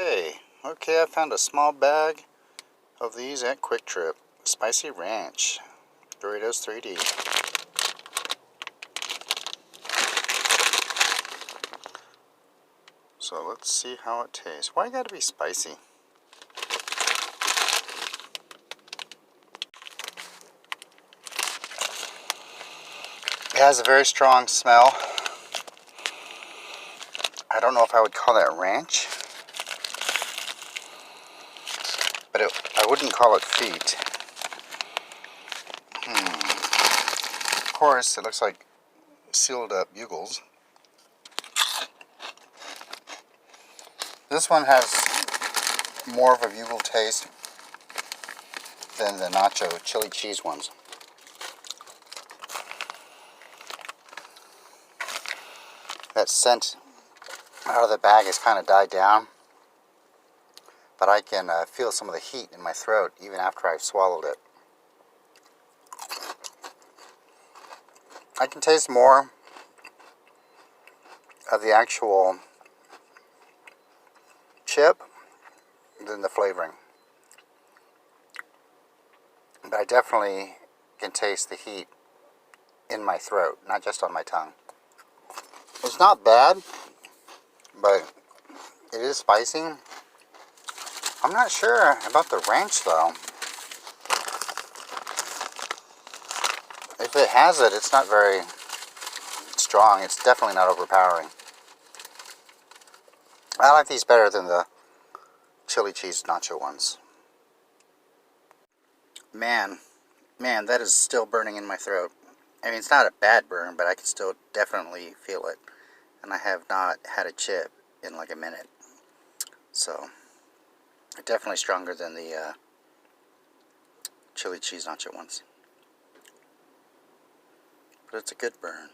Okay, I found a small bag of these at Quick Trip. Spicy Ranch Doritos 3D. So let's see how it tastes. Why gotta be spicy? It has a very strong smell. I don't know if I would call that ranch, but I wouldn't call it feet. Of course, it looks like sealed up bugles. This one has more of a bugle taste than the nacho chili cheese ones. That scent out of the bag has kind of died down, but I can feel some of the heat in my throat even after I've swallowed it. I can taste more of the actual chip than the flavoring, but I definitely can taste the heat in my throat, not just on my tongue. It's not bad, but it is spicy. I'm not sure about the ranch though. If it has it, it's not very strong. It's definitely not overpowering. I like these better than the chili cheese nacho ones. Man, that is still burning in my throat. I mean, it's not a bad burn, but I can still definitely feel it. And I have not had a chip in like a minute. So, definitely stronger than the chili cheese nacho ones. But it's a good burn.